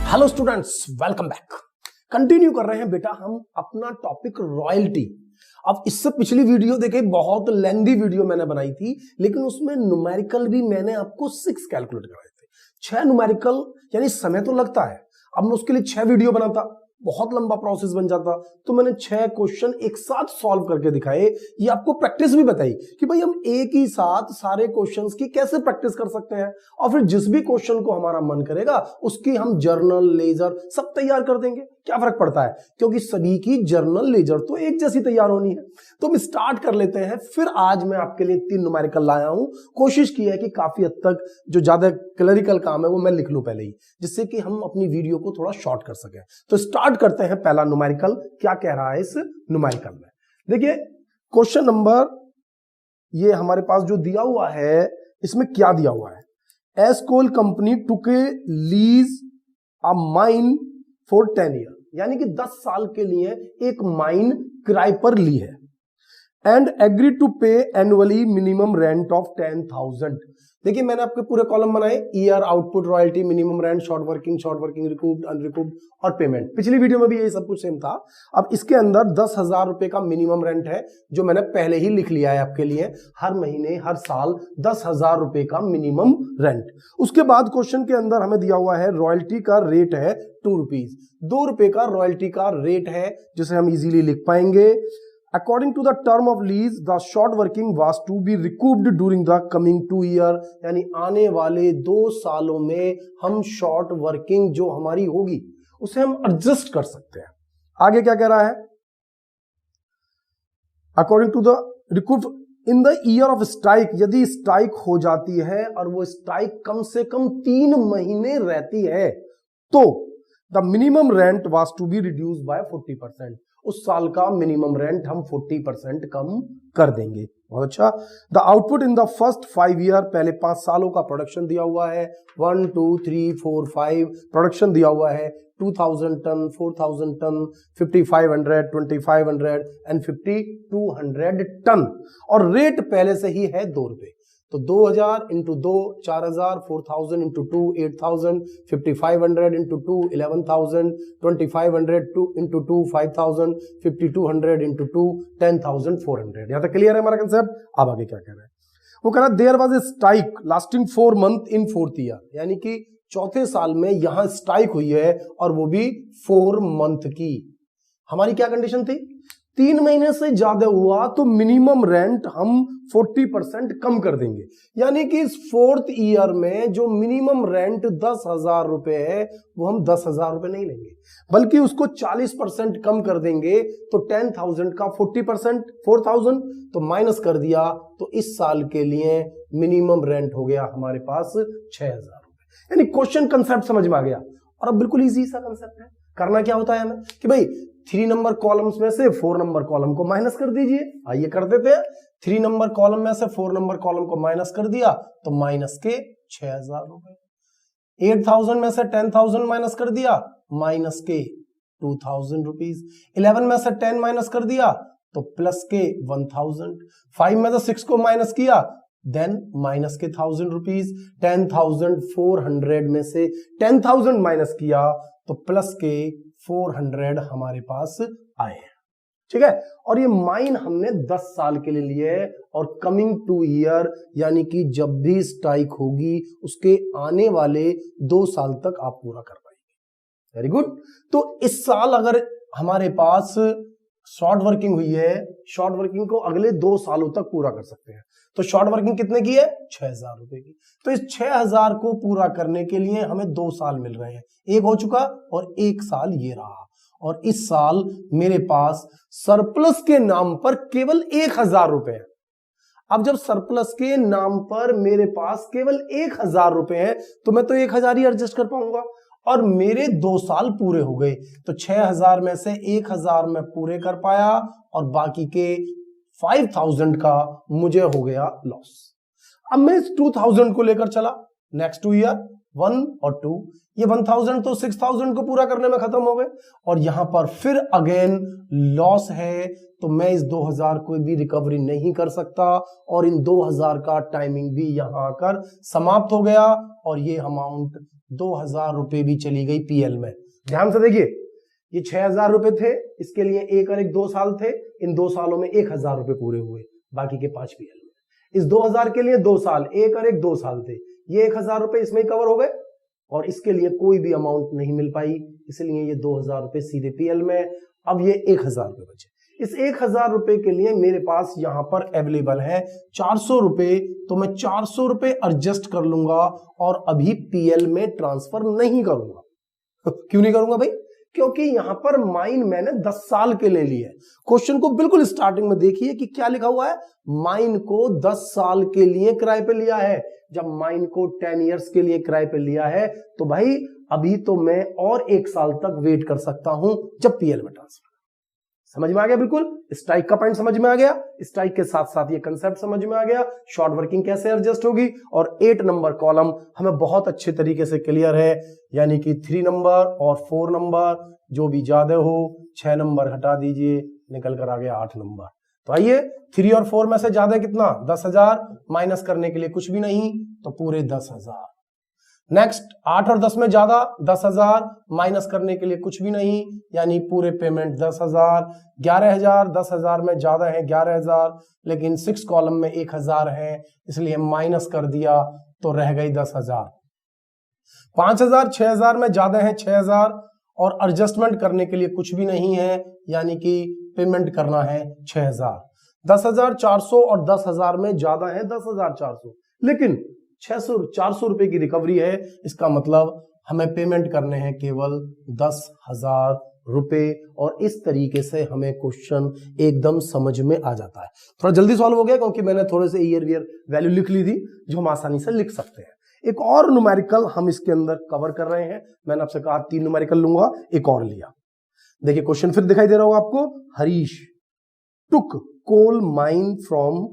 Hello students, welcome back. Continue कर रहे हैं बेटा हम अपना टॉपिक रॉयल्टी। अब इससे पिछली वीडियो देखे, बहुत लेंदी वीडियो मैंने बनाई थी, लेकिन उसमें न्यूमेरिकल भी मैंने आपको 6 कैलकुलेट कराए थे। 6 न्यूमेरिकल, यानी समय तो लगता है। अब मैं उसके लिए 6 वीडियो बनाता, बहुत लंबा प्रोसेस बन जाता, तो मैंने 6 क्वेश्चन एक साथ सॉल्व करके दिखाए। ये आपको प्रैक्टिस भी बताई कि भाई हम एक ही साथ सारे क्वेश्चंस की कैसे प्रैक्टिस कर सकते हैं, और फिर जिस भी क्वेश्चन को हमारा मन करेगा उसकी हम जर्नल, लेजर सब तैयार कर देंगे। क्या फर्क पड़ता है, क्योंकि सभी की जर्नल, लेजर तो एक जैसी तैयार होनी है। तो हम स्टार्ट कर लेते हैं। फिर आज मैं आपके लिए 3 न्यूमेरिकल लाया हूं। कोशिश की है कि काफी हद तक जो ज्यादा क्लरिकल काम है वो मैं लिख लूं पहले ही, जिससे कि हम अपनी वीडियो को थोड़ा शॉर्ट कर सकें। तो स्टार्ट करते हैं। पहला न्यूमेरिकल क्या कह रहा है इस न्यूमेरिकल में, देखिए क्वेश्चन नंबर, ये हमारे पास जो दिया हुआ है इसमें क्या दिया हुआ है। S coal company took a lease a mine for 10 year, यानी कि 10 साल के लिए एक माइन किराए पर ली है। And agree to pay annually minimum rent of 10,000। देखिए मैंने आपके पूरे कॉलम बनाए, year, output, royalty, minimum rent, short working, recouped, unrecouped और पेमेंट। पिछली वीडियो में भी यही सब कुछ सेम था। अब इसके अंदर 10,000 रुपए का मिनिमम रेंट है, जो मैंने पहले ही लिख लिया है आपके लिए। हर महीने, हर साल 10,000 रुपए का मिनिमम रेंट। उसके बाद क्वेश्चन के अंदर हमें दिया हुआ है रॉयल्टी का रेट है 2 रुपीज। 2 रुपए का रॉयल्टी का रेट है, जिसे हम इजीली लिख पाएंगे। According to the term of lease, the short working was to be recouped during the coming 2 year, यानी आने वाले 2 सालों में हम शॉर्ट वर्किंग जो हमारी होगी उसे हम एडजस्ट कर सकते हैं। आगे क्या कह रहा है, according to the recoup in the year of strike, यदि स्ट्राइक हो जाती है और वो स्ट्राइक कम से कम 3 महीने रहती है, तो the minimum rent was to be reduce by 40%। उस साल का मिनिमम रेंट हम 40% कम कर देंगे। बहुत अच्छा। The output in the first 5 year, पहले 5 सालों का प्रोडक्शन दिया हुआ है। 1 2 3 4 5 प्रोडक्शन दिया हुआ है। 2000 टन, 4000 टन, 5500, 2500 एंड 5200 टन। और रेट पहले से ही है 2 रुपए। तो 2000 into 2 4000, 4000 into 2 8000, 5500 into 2 11000, 2500 into 2 5000, 5200 into 2 10,400। यहां तक क्लियर है हमारा कंसेप्ट। अब आगे क्या कह रहा है, वो कह रहा है there was a strike lasting 4 month in 4th year, यानी कि चौथे साल में यहां स्ट्राइक हुई है और वो भी 4 मंथ की। हमारी क्या कंडीशन थी, 3 महीने से ज्यादा हुआ तो मिनिमम रेंट हम 40% कम कर देंगे। यानी कि इस 4th ईयर में जो मिनिमम रेंट 10,000 रुपए है, वो हम 10,000 रुपए नहीं लेंगे, बल्कि उसको 40% कम कर देंगे। तो 10,000 का 40%, 4,000 तो माइनस कर दिया, तो इस साल के लिए मिनिमम रेंट हो गया हमारे पास 6,000 रुपए। यानी क्वेश्चन कंसेप्ट समझ में आ गया। और अब बिल्कुल इजी सा कंसेप्ट है। करना क्या होता है हमें कि भाई 3 नंबर कॉलम्स में से 4 नंबर कॉलम को माइनस कर दीजिए। आइए कर देते हैं। 3 नंबर कॉलम में से 4 नंबर कॉलम को माइनस कर दिया तो माइनस के 6,000 रुपए। 8,000 में से 10,000 माइनस कर दिया, माइनस के 2,000 रुपीज। 11 में से 10 माइनस कर दिया तो प्लस के 1,000। 5 में से 6 को माइनस किया, देन माइनस के 1,000 रुपीज। 10,400 में से 10,000 माइनस किया तो प्लस के 400 हमारे पास आए हैं। ठीक है। और ये माइन हमने 10 साल के लिए लिए है, और कमिंग 2 ईयर, यानी कि जब भी स्ट्राइक होगी उसके आने वाले 2 साल तक आप पूरा कर पाएंगे। Very good. तो इस साल अगर हमारे पास शॉर्ट वर्किंग हुई है, शॉर्ट वर्किंग को अगले 2 सालों तक पूरा कर सकते हैं। तो शॉर्ट वर्किंग कितने की है, 6,000 रुपए की। तो इस 6,000 को पूरा करने के लिए हमें 2 साल मिल रहे हैं। एक हो चुका और 1 साल ये रहा। और इस साल मेरे पास सरप्लस के नाम पर केवल 1,000 रुपए है। अब जब सरप्लस के नाम पर मेरे पास केवल 1,000 रुपए हैं, तो मैं तो 1,000 ही एडजस्ट कर पाऊंगा। और मेरे 2 साल पूरे हो गए, तो 6,000 में से 1,000 मैं पूरे कर पाया, और बाकी के 5,000 का मुझे हो गया लॉस। अब मैं इस 2,000 को लेकर चला नेक्स्ट 2 ईयर, 1 और 2, ये 1000 तो 6000 को पूरा करने में खत्म हो गए, और यहां पर फिर अगेन लॉस है, तो मैं इस 2000 को भी रिकवरी नहीं कर सकता, और इन 2000 का टाइमिंग भी यहां आकर समाप्त हो गया, और ये अमाउंट 2000 रुपए भी चली गई पीएल में। ध्यान से देखिए, ये 6000 रुपए थे, इसके लिए 1 और 1 2 साल थे, इन 2 सालों में 1000 रुपए पूरे हुए, बाकी के 5 पीएल में। इस 2000 के लिए 2 साल, 1 और 1 2 साल थे, ये 1000 रुपए इसमें कवर हो गए, और इसके लिए कोई भी अमाउंट नहीं मिल पाई, इसलिए ये 2000 रुपए सीधे पीएल में। अब ये 1000 रुपए बचे, इस 1000 रुपए के लिए मेरे पास यहां पर अवेलेबल है 400 रुपए, तो मैं 400 रुपए एडजस्ट कर लूंगा और अभी पीएल में ट्रांसफर नहीं करूंगा। क्यों नहीं करूंगा भाई? क्योंकि यहां पर माइन मैंने 10 साल के लिए ली है। क्वेश्चन को बिल्कुल स्टार्टिंग में देखिए कि क्या लिखा हुआ है, माइन को 10 साल के लिए किराए पे लिया है। जब माइन को 10 इयर्स के लिए किराए पे लिया है, तो भाई अभी तो मैं और 1 साल तक वेट कर सकता हूं जब पीएल में ट्रांसफर। समझ में आ गया? बिल्कुल स्ट्राइक का पॉइंट समझ में आ गया, स्ट्राइक के साथ साथ ये कंसेप्ट समझ में आ गया, शॉर्ट वर्किंग कैसे एडजस्ट होगी, और 8 नंबर कॉलम हमें बहुत अच्छे तरीके से क्लियर है, यानी कि 3 नंबर और 4 नंबर जो भी ज्यादा हो 6 नंबर हटा दीजिए, निकल कर आ गया 8 नंबर। तो आइए 3 और 4 में से ज्यादा कितना, 10,000, माइनस करने के लिए कुछ भी नहीं, तो पूरे 10,000। नेक्स्ट 8 और 10 में ज्यादा, 10,000, माइनस करने के लिए कुछ भी नहीं, यानी पूरे पेमेंट 10,000। 11,000, 10,000 में ज्यादा है 11,000, लेकिन 6 कॉलम में 1,000 है, इसलिए माइनस कर दिया तो रह गई 10,000। 5,000, 6,000 में ज्यादा है 6,000, और एडजस्टमेंट करने के लिए कुछ भी नहीं है, यानी कि पेमेंट करना है 6,000। 10,400 और 10,000 में ज्यादा है 10,400, लेकिन 400 रुपए की रिकवरी है, इसका मतलब हमें पेमेंट करने हैं केवल 10,000 रुपए, और इस तरीके से हमें क्वेश्चन एकदम समझ में आ जाता है। थोड़ा जल्दी सॉल्व हो गया क्योंकि मैंने थोड़े से ईयर वियर वैल्यू लिख ली थी जो हम आसानी से लिख सकते हैं। एक और न्यूमेरिकल हम इसके अंदर कवर कर रहे हैं, मैंने आपसे कहा 3 न्यूमेरिकल लूंगा, एक और लिया। देखिए क्वेश्चन फिर दिखाई दे रहा होगा आपको, Harish took coal mine from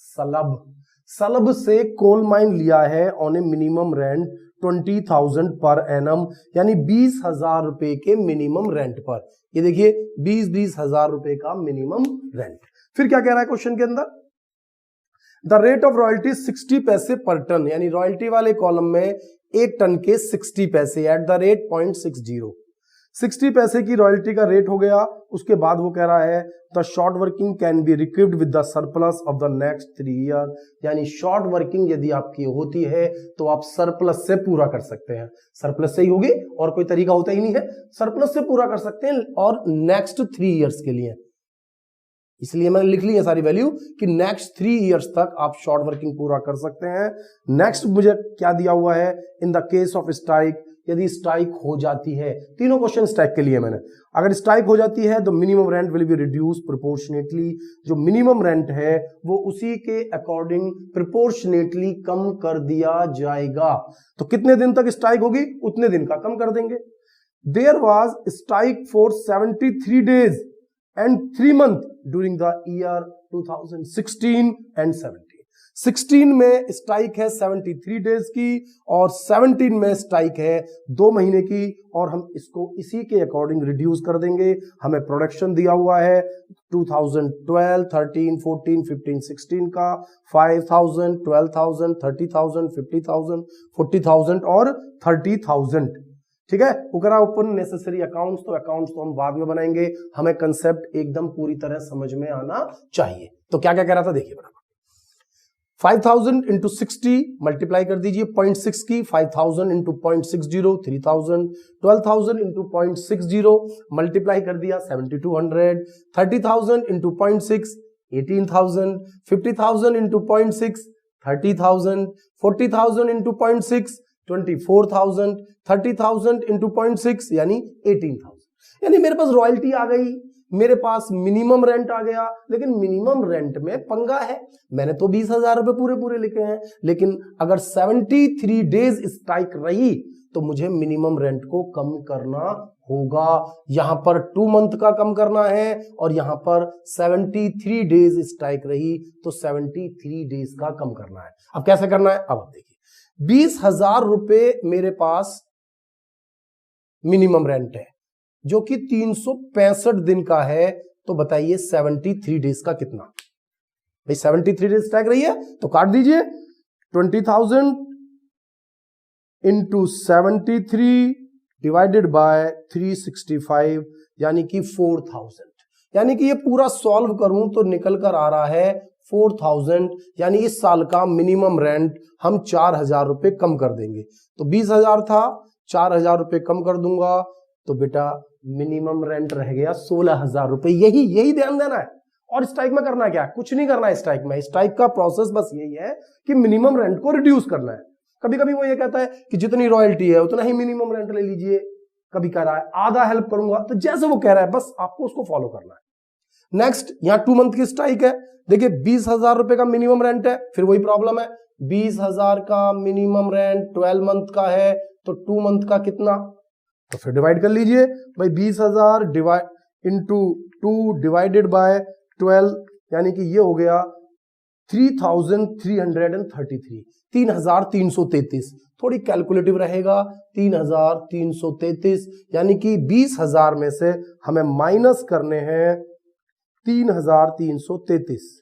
Salab, Salab से कोल माइन लिया है on A minimum rent 20,000 per annum, यानी 20,000 रुपए के मिनिमम रेंट पर। ये देखिए 20,000 रुपए का मिनिमम रेंट। फिर क्या कह रहा है क्वेश्चन के अंदर, द रेट ऑफ रॉयल्टी 60 पैसे पर टन, यानी रॉयल्टी वाले कॉलम में 1 टन के 60 पैसे एट द रेट 0.60, 60 पैसे की रॉयल्टी का रेट हो गया। उसके बाद वो कह रहा है the short working can be recouped with the surplus of the next 3 year, यानी शॉर्ट वर्किंग यदि आपकी होती है तो आप सरप्लस से पूरा कर सकते हैं। सरप्लस से ही होगी, और कोई तरीका होता ही नहीं है, सरप्लस से पूरा कर सकते हैं, और नेक्स्ट 3 ईयर्स के लिए। इसलिए मैंने लिख ली है सारी वैल्यू कि नेक्स्ट 3 ईयर्स तक आप शॉर्ट वर्किंग पूरा कर सकते हैं। नेक्स्ट मुझे क्या दिया हुआ है, in the case of strike, यदि स्ट्राइक हो जाती है, तीनों क्वेश्चन स्ट्राइक के लिए मैंने, अगर स्ट्राइक हो जाती है तो minimum rent will be reduce proportionately, जो मिनिमम रेंट है वो उसी के अकॉर्डिंग प्रोपोर्शनेटली कम कर दिया जाएगा। तो कितने दिन तक स्ट्राइक होगी, उतने दिन का कम कर देंगे। There was strike for 73 days and 3 months during the year 2016 and 17। 16 में स्ट्राइक है 73 डेज की, और 17 में स्ट्राइक है 2 महीने की, और हम इसको इसी के अकॉर्डिंग रिड्यूस कर देंगे। हमें प्रोडक्शन दिया हुआ है 2012, 13, 14, 15, 16 का 5,000, 12,000, 30,000, 50,000, 40,000 और 30,000। ठीक है, उकरा ओपन नेसेसरी अकाउंट्स, तो अकाउंट्स तो हम बाद में बनाएंगे, हमें कंसेप्ट एकदम पूरी तरह समझ में आना चाहिए। तो क्या क्या कह रहा था देखिए बराबर, 5,000 इंटू 60 मल्टीप्लाई कर दीजिए 0.6 की, 5,000 इंटू 0.60 3,000, 12,000 इंटू 0.60 मल्टीप्लाई कर दिया 7,200, 30,000 इंटू 0.6 18,000, 50,000 इंटू 0.6 30,000, 40,000 इंटू 0.6 24,000, 30,000 इंटू 0.6 यानी 18,000। यानी मेरे पास रॉयल्टी आ गई, मेरे पास मिनिमम रेंट आ गया, लेकिन मिनिमम रेंट में पंगा है। मैंने तो 20,000 रुपए पूरे पूरे लिखे हैं, लेकिन अगर 73 डेज स्ट्राइक रही तो मुझे मिनिमम रेंट को कम करना होगा। यहां पर 2 मंथ का कम करना है, और यहां पर 73 डेज स्ट्राइक रही तो 73 डेज का कम करना है। अब कैसे करना है, अब आप देखिए, 20,000 रुपए मेरे पास मिनिमम रेंट है जो कि 365 दिन का है। तो बताइए 73 डेज का कितना? भाई 73 डेज टैग रही है तो काट दीजिए। 20,000 इंटू 73 डिवाइडेड बाय 365 यानी कि 4,000। यानी कि ये पूरा सॉल्व करूं तो निकल कर आ रहा है 4,000। यानी इस साल का मिनिमम रेंट हम 4,000 रुपए कम कर देंगे। तो 20,000 था, 4,000 रुपए कम कर दूंगा तो बेटा मिनिमम रेंट रह गया 16,000 रुपए। यही ध्यान देना है। और स्ट्राइक में करना क्या है? कुछ नहीं करना है स्ट्राइक में। स्ट्राइक का प्रोसेस बस यही है कि मिनिमम रेंट को रिड्यूस करना है। कभी कभी वो ये कहता है कि जितनी रॉयल्टी है उतना ही मिनिमम रेंट ले लीजिए, कभी कह रहा है आधा हेल्प करूंगा। तो जैसे वो कह रहा है बस आपको उसको फॉलो करना है। नेक्स्ट, यहां 2 मंथ की स्ट्राइक है। देखिए 20,000 रुपए का मिनिमम रेंट है, फिर वही प्रॉब्लम है 20,000 का मिनिमम रेंट 12 मंथ का है तो 2 मंथ का कितना? तो फिर डिवाइड कर लीजिए भाई 20,000 डिवाइड इंटू 2 डिवाइडेड बाय 12 यानी कि ये हो गया 3,333 3,333। थोड़ी कैलकुलेटिव रहेगा 3,333 यानी कि 20,000 में से हमें माइनस करने हैं 3,333।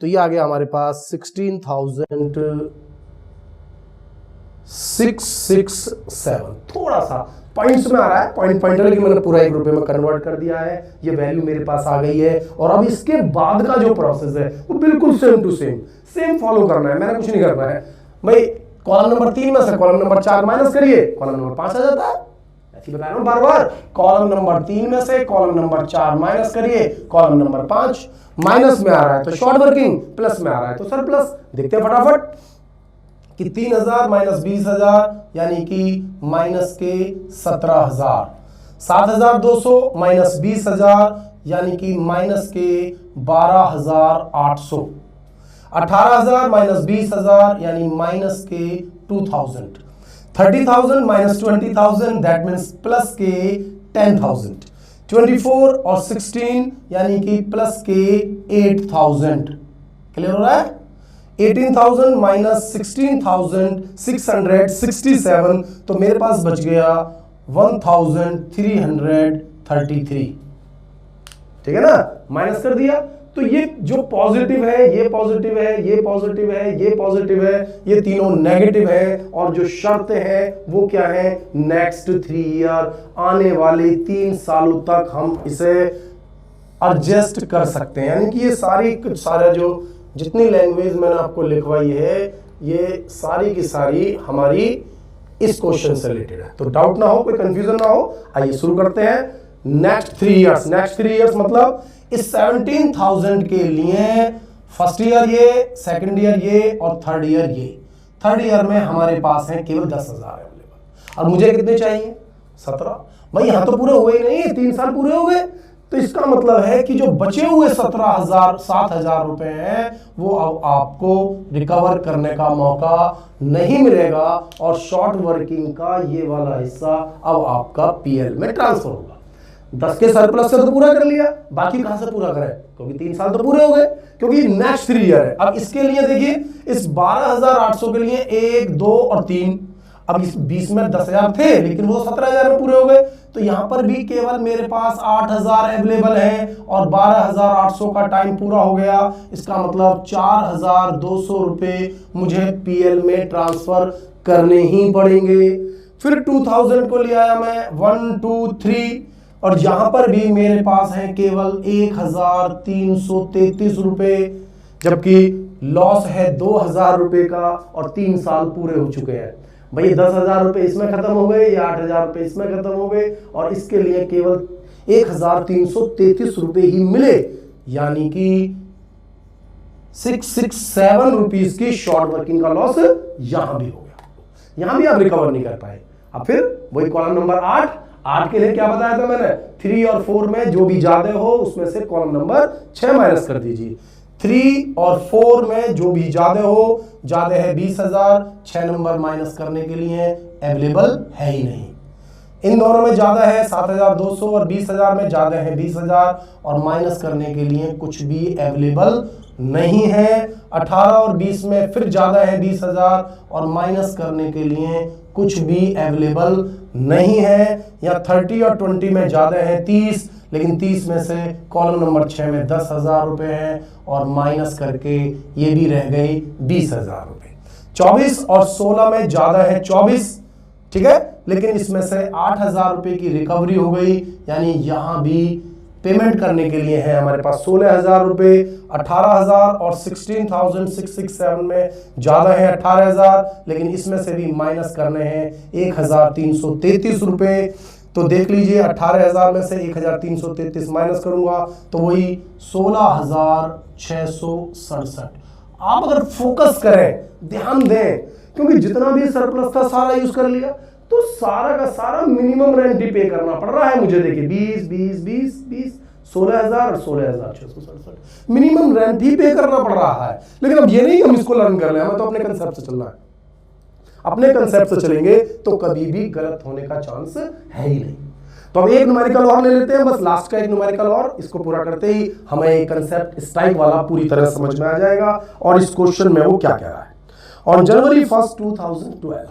तो ये आ गया हमारे पास 16,667। थोड़ा सा पॉइंट्स में आ रहा है, पॉइंट है, लेकिन मैंने पूरा 1 रुपए में कन्वर्ट कर दिया है। ये वैल्यू मेरे पास आ गई है। और अब इसके बाद का जो प्रोसेस है वो बिल्कुल सेम टू सेम फॉलो करना है। मैंने कुछ नहीं करना है भाई। कॉलम नंबर 3 में से कॉलम नंबर 4 माइनस करिए, कॉलम नंबर 5 आ जाता है। ऐसे बता रहा हूं बार बार। कॉलम नंबर 3 में से कॉलम नंबर 4 माइनस करिए, कॉलम नंबर 5 माइनस में आ रहा है तो शॉर्ट वर्किंग, प्लस में आ रहा है तो सरप्लस। देखते हैं फटाफट कि 3,000 माइनस 20,000 यानी कि माइनस के 17,000। 7,200 माइनस 20,000 यानी कि माइनस के 12,800। 18,000 माइनस 20,000 यानी माइनस के 2,000। 30,000 माइनस 20,000 दैट मीन्स प्लस के 10,000। 24 और 16 यानी कि प्लस के 8,000। क्लियर हो रहा है? 18,000 माइनस 16,667 तो मेरे पास बच गया 1,333। ठीक है ना? माइनस कर दिया तो ये जो पॉजिटिव है, ये पॉजिटिव है, ये पॉजिटिव है, ये पॉजिटिव है, ये तीनों नेगेटिव है। और जो शर्तें हैं वो क्या है? नेक्स्ट 3 ईयर, आने वाले 3 सालों तक हम इसे एडजस्ट कर सकते हैं। यानी कि ये सारा जो जितनी लैंग्वेज मैंने आपको लिखवाई है ये सारी की सारी हमारी इस क्वेश्चन से रिलेटेड है। तो डाउट ना हो, कोई कंफ्यूजन ना हो। आइए शुरू करते हैं। नेक्स्ट 3 इयर्स, नेक्स्ट 3 इयर्स मतलब इस 17,000 के लिए फर्स्ट ईयर ये, सेकंड ईयर ये और थर्ड ईयर ये। थर्ड ईयर में हमारे पास है केवल 10,000 अवेलेबल। और मुझे कितने चाहिए? 17। भाई यहां तो पूरे हुए ही नहीं, 3 साल पूरे हो गए। तो इसका मतलब है कि जो बचे हुए 7,000 रुपए हैं वो अब आपको रिकवर करने का मौका नहीं मिलेगा और शॉर्ट वर्किंग का ये वाला हिस्सा अब आपका पीएल में ट्रांसफर होगा। 10 के सरप्लस से तो पूरा कर लिया, बाकी कहां से पूरा करें? क्योंकि 3 साल तो पूरे हो गए, क्योंकि नेक्स्ट 3 ईयर है। अब इसके लिए देखिए इस 12,800 के लिए 1, 2 और 3। अब इस 20 में 10,000 थे लेकिन वो 17,000 में पूरे हो गए। तो यहां पर भी केवल मेरे पास 8,000 अवेलेबल है और 12,800 का टाइम पूरा हो गया। इसका मतलब 4,200 रुपए मुझे पीएल में ट्रांसफर करने ही पड़ेंगे। फिर 2,000 को ले आया मैं 1, 2, 3 और यहां पर भी मेरे पास है केवल 1,333 रुपए, जबकि लॉस है 2,000 रुपए का और 3 साल पूरे हो चुके हैं। भाई 10,000 रुपए इसमें खत्म हो गए, या 8,000 रुपए इसमें खत्म हो गए और इसके लिए केवल 1,333 रुपए ही मिले। यानी कि 667 रुपीज की शॉर्ट वर्किंग का लॉस यहां भी हो गया। यहां भी आप रिकवर नहीं कर पाए। अब फिर वही कॉलम नंबर 8 के लिए क्या बताया था मैंने? 3 और 4 में जो भी ज्यादा हो उसमें से कॉलम नंबर 6 माइनस कर दीजिए। 3 और 4 में जो भी ज्यादा हो, ज्यादा है 20,000, 6 नंबर माइनस करने के लिए अवेलेबल है ही नहीं। इन दोनों में ज्यादा है 7,200 और 20,000 में ज्यादा है 20,000 और माइनस करने के लिए कुछ भी अवेलेबल नहीं है। 18 और 20 में फिर ज्यादा है 20,000 और माइनस करने के लिए कुछ भी अवेलेबल नहीं है। या 30 और 20 में ज्यादा है 30, लेकिन 30 में से कॉलम नंबर 6 में 10,000 रुपए हैं और माइनस करके ये भी रह गई 20,000 रुपए। 24 और 16 में ज्यादा है 24, ठीक है, लेकिन इसमें से 8,000 रुपए की रिकवरी हो गई, यानी यहां भी पेमेंट करने के लिए है हमारे पास 16,000 रुपए। 18,000 और 16,667 में ज्यादा है 18,000, लेकिन इसमें से भी माइनस करने हैं 1,333 रुपए। तो देख लीजिए 18,000 में से 1,333 माइनस करूंगा तो वही 16,667। आप अगर फोकस करें, ध्यान दें, क्योंकि जितना भी सरप्लस था सारा यूज कर लिया, तो सारा का सारा मिनिमम रेंट ही पे करना पड़ रहा है मुझे। देखिए 20 20 20 20 16,000 16,667 मिनिमम रेंट ही पे करना पड़ रहा है। लेकिन अब ये नहीं हम इसको लर्न कर रहे हैं, हमें तो अपने कंसेप्ट से चलना है। अपने कंसेप्ट से चलेंगे तो कभी भी गलत होने का चांस है ही नहीं। तो अब एक न्यूमेरिकल और ले लेते हैं, बस लास्ट का एक न्यूमेरिकल और, इसको पूरा करते ही हमें एक कंसेप्ट स्ट्राइक वाला पूरी तरह समझ में आ जाएगा और इस क्वेश्चन में वो क्या कह रहा है। ऑन January 1st 2012,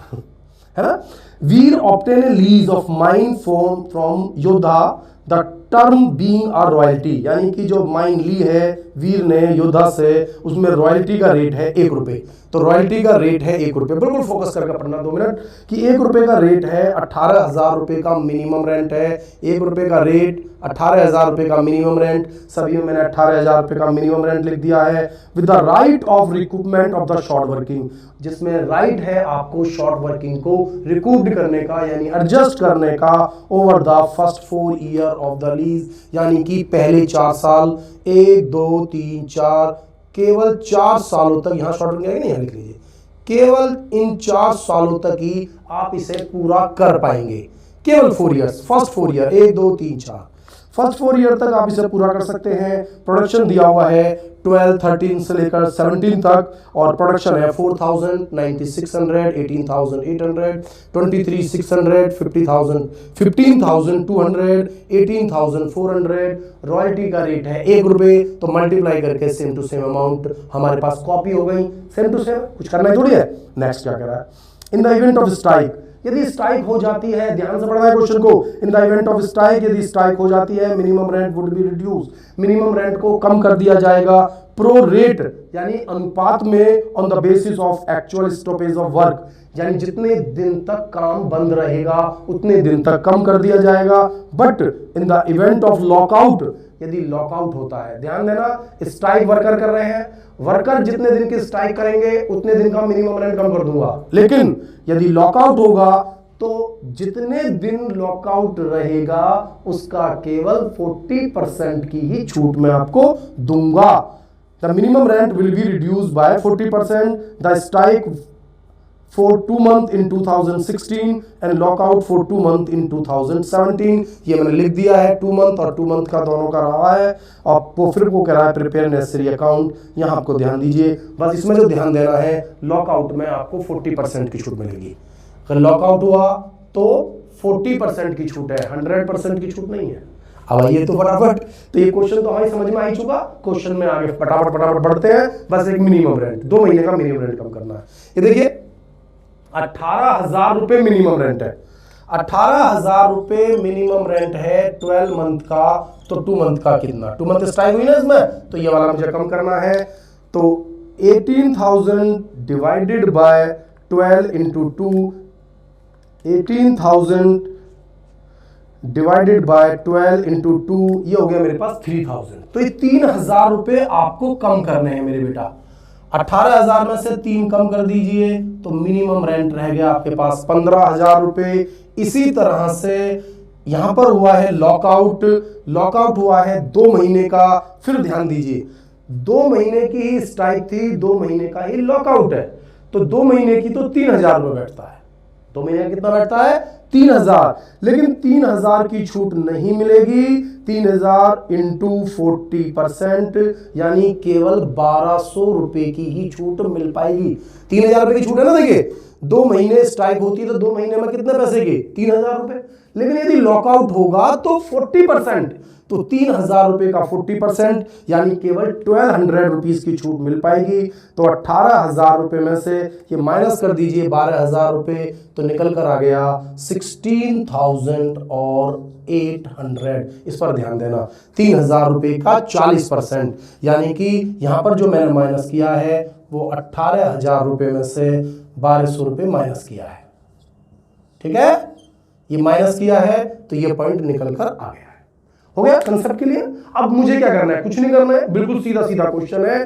है ना, Veer obtain a lease of mine from Yoddha, the term being a royalty, यानी कि जो माइन ली है वीर ने योद्धा से, उसमें रॉयल्टी का रेट है 1 रुपए। तो रॉयल्टी का रेट है 1 रुपए, बिल्कुल फोकस करके पढ़ना 2 मिनट, कि 1 रुपए का रेट है, 18,000 रुपए का मिनिमम रेंट है। 1 रुपए का रेट, 18,000 रुपए का मिनिमम रेंट, सभी में मैंने 18,000 रुपए का मिनिमम रेंट लिख दिया है। With the right of recoupment of the short working, जिसमें राइट है आपको शॉर्ट वर्किंग को रिकूप्ड करने का, यानी एडजस्ट करने का, over the first 4 year of the lease, यानी कि पहले 4 साल, 1 2 3 4, केवल 4 सालों तक, यहां शॉर्ट वर्किंग नहीं लिख लीजिए, केवल इन 4 सालों तक ही आप इसे पूरा कर पाएंगे। केवल 4 years, first 4 year, 1 2 3 4, first 4 year तक आप इसे पूरा कर सकते हैं। प्रोडक्शन दिया हुआ है 12 13 से लेकर 17 तक, और प्रोडक्शन है 4,000, 9,600, 18,800, 23,600, 50,000, 15,200, 18,400। रॉयल्टी का रेट है 1 रुपए, तो मल्टीप्लाई करके सेम टू सेम अमाउंट हमारे पास कॉपी हो गई। सेम टू सेम, कुछ करना है थोड़ी है। नेक्स्ट क्या कह रहा है, in the event of strike, यदि स्ट्राइक हो जाती है, ध्यान से पढ़ना है क्वेश्चन को, in the event of strike, यदि स्ट्राइक हो जाती है, minimum rent would be reduce, minimum rent को कम कर दिया जाएगा, प्रो रेट यानी अनुपात में, on the basis of actual stoppage of work, यानी जितने दिन तक काम बंद रहेगा उतने दिन तक कम कर दिया जाएगा। But in the event of lockout, यदि लॉकआउट होता है, ध्यान देना, स्ट्राइक वर्कर कर रहे हैं, वर्कर जितने दिन की स्ट्राइक करेंगे उतने दिन का मिनिमम रेंट कम कर दूंगा। लेकिन यदि लॉकआउट होगा तो जितने दिन लॉकआउट रहेगा उसका केवल 40% की ही छूट मैं आपको दूंगा। The minimum rent will be reduced by 40%, the strike for 2 months in 2016 and lockout for 2 months in 2017। ये मैंने लिख दिया है, 2 मंथ और 2 मंथ का दोनों का रहा है। और वो फिर वो कह रहा है प्रिपेयर नेसेसरी अकाउंट, यहाँ आपको ध्यान दीजिए, बस इसमें जो ध्यान देना है, लॉकआउट में आपको 40% की छूट मिलेगी। अगर लॉकआउट हुआ तो 40% की छूट है, 100% की छूट नहीं है। अब आइए तो फटाफट, तो ये क्वेश्चन तो हमारी समझ में आ ही चुका, क्वेश्चन में आगे फटाफट फटाफट बढ़ते हैं। बस एक मिनिमम रेंट, 2 महीने का मिनिमम रेंट कम करना है। ये देखिए 18,000 रुपए मिनिमम रेंट है, 18,000 रुपए मिनिमम रेंट है 12 मंथ का। तो 2 मंथ का कितना, 2 मंथ स्ट्राइक हुई ना इसमें, तो ये वाला मुझे कम करना है। तो 18,000 divided by 12 into 2, 18,000 divided by 12 into 2, ये हो गया मेरे पास 3,000। तो ये 3,000 रुपए आपको कम करने हैं मेरे बेटा। 18,000 में से 3 कम कर दीजिए तो मिनिमम रेंट रह गया आपके पास 15,000 रुपए। इसी तरह से यहां पर हुआ है लॉकआउट, लॉकआउट हुआ है 2 महीने का। फिर ध्यान दीजिए 2 महीने की ही स्ट्राइक थी, 2 महीने का ही लॉकआउट है, तो 2 महीने की तो 3,000 रुपए बैठता है। 2 महीने का कितना बैठता है, 3,000। लेकिन 3,000 की छूट नहीं मिलेगी, 3,000 इंटू 40%, यानी केवल 1,200 रुपए की ही छूट मिल पाएगी। 3,000 रुपए की छूट है ना, देखिए 2 महीने स्ट्राइक होती है तो 2 महीने में कितने पैसे के 3000 रुपए। लेकिन यदि लॉकआउट होगा तो 40%, तो 3000 रुपए का 40% यानी केवल 1200 रुपीज की छूट मिल पाएगी। तो 18,000 रुपए में से ये माइनस कर दीजिए 12,000 रुपए, तो निकल कर आ गया 16,800। इस पर ध्यान देना, 3,000 रुपए का 40%, यानी कि यहां पर जो मैंने माइनस किया है वो 18,000 रुपए में से 1200 रुपए माइनस किया है। ठीक है, ये माइनस किया है तो ये पॉइंट निकल कर आ गया है। हो गया कंसेप्ट के लिए। अब मुझे क्या करना है, कुछ नहीं करना है, बिल्कुल सीधा सीधा क्वेश्चन है।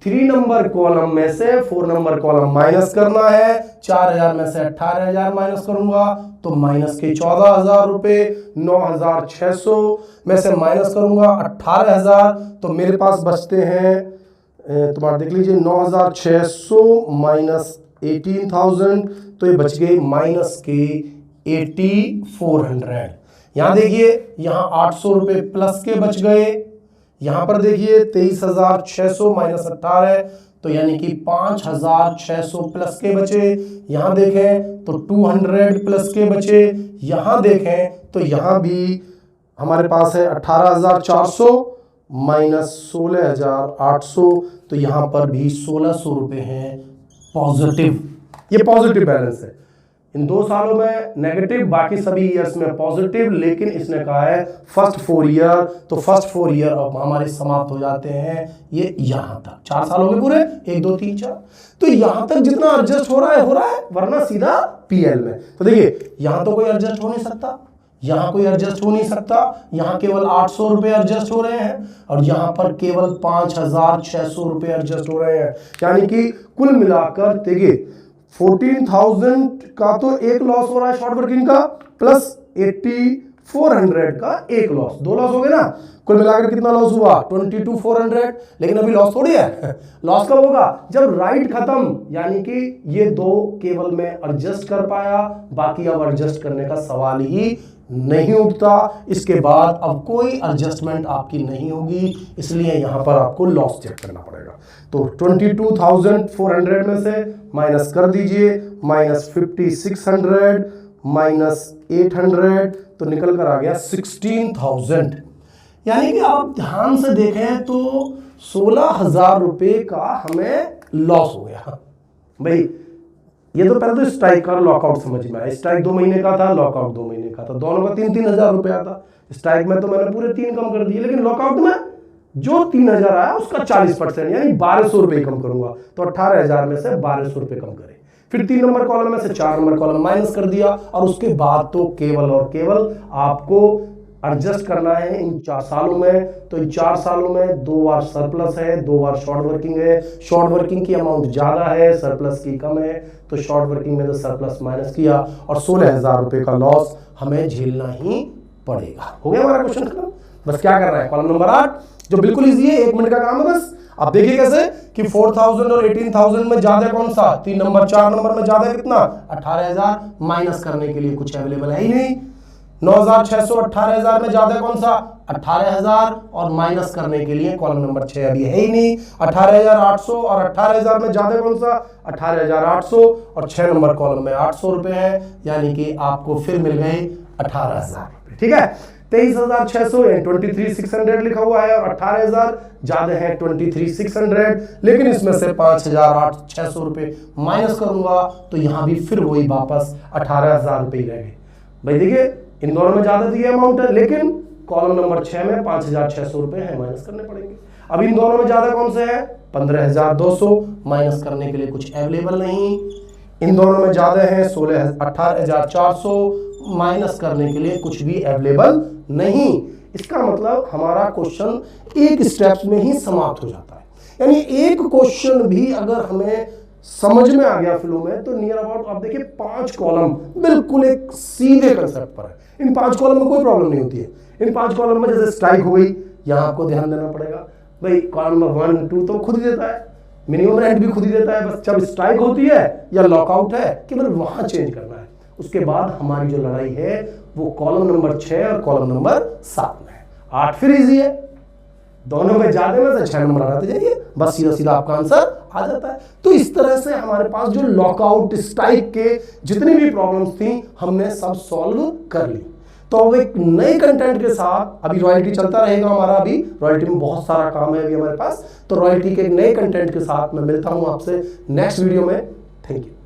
3 नंबर कॉलम में से 4 नंबर कॉलम माइनस करना है। 4,000 में से 18,000 माइनस करूंगा तो माइनस के 14,000 रुपए। 9,600 में से माइनस करूंगा 18,000 तो मेरे पास बचते हैं, तुम्हारा देख लीजिए, 9,600 माइनस 18,000 तो ये बच गए माइनस के 8,400। यहां देखिए, यहां 800 रुपए प्लस के बच गए। यहां पर देखिए 23,600 माइनस 18 तो यानी कि 5,600 प्लस के बचे। यहां देखें तो 200 प्लस के बचे। यहां देखें तो यहां भी हमारे पास है 18,400 माइनस 16,800 तो यहां पर भी 1,600 रुपए हैं पॉजिटिव। ये पॉजिटिव बैलेंस है। इन 2 सालों में नेगेटिव, बाकी सभी ईयर्स में पॉजिटिव, लेकिन इसने कहा है फर्स्ट 4 ईयर, तो फर्स्ट 4 ईयर अब हमारे समाप्त हो जाते हैं ये यहां तक। 4 साल हो गए पूरे, 1 2 3 4, तो यहां तक जितना एडजस्ट हो रहा है, वरना सीधा पीएल में। तो देखिए यहां तो कोई एडजस्ट हो नहीं सकता, यहां कोई एडजस्ट हो नहीं सकता, यहां केवल 800 रुपए एडजस्ट हो रहे हैं और यहां पर केवल 5,600 रुपए एडजस्ट हो रहे हैं। यानी कि कुल मिलाकर देखिए 14,000 का तो एक लॉस हो रहा है शॉर्ट वर्किंग का, प्लस 8,400 का एक लॉस, 2 लॉस हो गए ना। कुल मिलाकर कितना लॉस हुआ 22,400। लेकिन अभी लॉस थोड़ी है, लॉस कब होगा जब राइट खत्म, यानी कि ये 2 केवल मैं एडजस्ट कर पाया, बाकी अब एडजस्ट करने का सवाल ही नहीं उठता। इसके बाद अब कोई एडजस्टमेंट आपकी नहीं होगी, इसलिए यहां पर आपको लॉस चेक करना पड़ेगा। तो 22,400 में से माइनस कर दीजिए, माइनस 5,600 माइनस 800 तो निकल कर आ गया 16,000। यानी कि आप ध्यान से देखें तो 16,000 रुपए का हमें लॉस हो गया। भाई ये तो पहले तो स्ट्राइक का लॉकआउट समझ में आया। स्ट्राइक 2 महीने का था, लॉकआउट 2 महीने का था, दोनों का 3-3 हजार रुपया था। स्ट्राइक में तो मैंने पूरे 3 कम कर दिए, लेकिन लॉकआउट में जो 3,000 आया उसका 40% यानी 1,200 रुपए कम करूंगा, तो 18,000 में से 1,200 रुपए कम करें। फिर 3 नंबर कॉलम में से 4 नंबर कॉलम माइनस कर दिया और उसके बाद तो केवल और केवल आपको एडजस्ट करना है इन 4 सालों में। तो इन 4 सालों में 2 बार सरप्लस है, 2 बार शॉर्ट वर्किंग है। शॉर्ट वर्किंग की अमाउंट ज्यादा है, सरप्लस की कम है, तो शॉर्ट वर्किंग में तो सरप्लस माइनस किया और 16,000 रुपए का लॉस हमें झेलना ही पड़ेगा। हो गया हमारा क्वेश्चन खत्म। बस क्या करना है, कॉलम नंबर 8 जो बिल्कुल इजी है, 1 मिनट का काम है बस। आप देखिए कैसे कि 4,000 और 18,000 में ज्यादा कौन सा, 3 नंबर 4 नंबर में ज्यादा कितना 18,000। माइनस करने के लिए कुछ अवेलेबल है ही नहीं। 9,600 18,000 में ज्यादा कौन सा 18,000 और माइनस करने के लिए कॉलम नंबर 6 अभी है ही नहीं। 18,800 और 18,000 में ज्यादा कौन सा 18,800 और 6 नंबर कॉलम में 800 रुपए है, यानी कि आपको फिर मिल गए 18,000 रुपए। ठीक है, 23,600 23,600 लिखा हुआ है और 18,000 ज्यादा है 23,600, लेकिन इसमें से 5,600 रुपए माइनस करूंगा तो यहां भी फिर वही वापस 18,000 रुपए रह गए। भाई देखिए इन दोनों में ज्यादा दिए अमाउंट है, लेकिन कॉलम नंबर 6 में 5,600 रुपए है, माइनस करने पड़ेंगे। अब इन दोनों में ज्यादा कौन से है 15,200, माइनस करने के लिए कुछ अवेलेबल नहीं। इन दोनों में ज्यादा है 18,400, माइनस करने के लिए कुछ भी अवेलेबल नहीं। इसका मतलब हमारा क्वेश्चन एक स्टेप में ही समाप्त हो जाता है। यानी एक क्वेश्चन भी अगर हमें समझ में आ गया फ्लो में, तो नियर अबाउट आप देखिए 5 कॉलम बिल्कुल एक सीधे कंसेप्ट पर है। इन 5 कॉलम में कोई प्रॉब्लम नहीं होती है। इन 5 कॉलम में जैसे स्ट्राइक हो गई, यहां आपको ध्यान देना पड़ेगा। भाई कॉलम नंबर 1 2 तो खुद ही देता है, मिनिमम रेंट भी खुद ही देता है, बस जब स्ट्राइक होती है या लॉकआउट है केवल वहां चेंज करना है। उसके बाद हमारी जो लड़ाई है वो कॉलम नंबर 6 और कॉलम नंबर 7 में है। 8 फिर इजी है, दोनों में ज्यादा में से 6 नंबर लगाते जाइए, बस सीधा सीधा आपका आंसर आ जाता है। तो इस तरह से हमारे पास जो लॉकआउट स्ट्राइक के जितनी भी प्रॉब्लम्स थी हमने सब सॉल्व कर ली। तो अब एक नए कंटेंट के साथ, अभी रॉयल्टी चलता रहेगा हमारा, अभी रॉयल्टी में बहुत सारा काम है अभी हमारे पास, तो रॉयल्टी के एक नए कंटेंट के साथ मैं मिलता हूं आपसे नेक्स्ट वीडियो में। Thank you.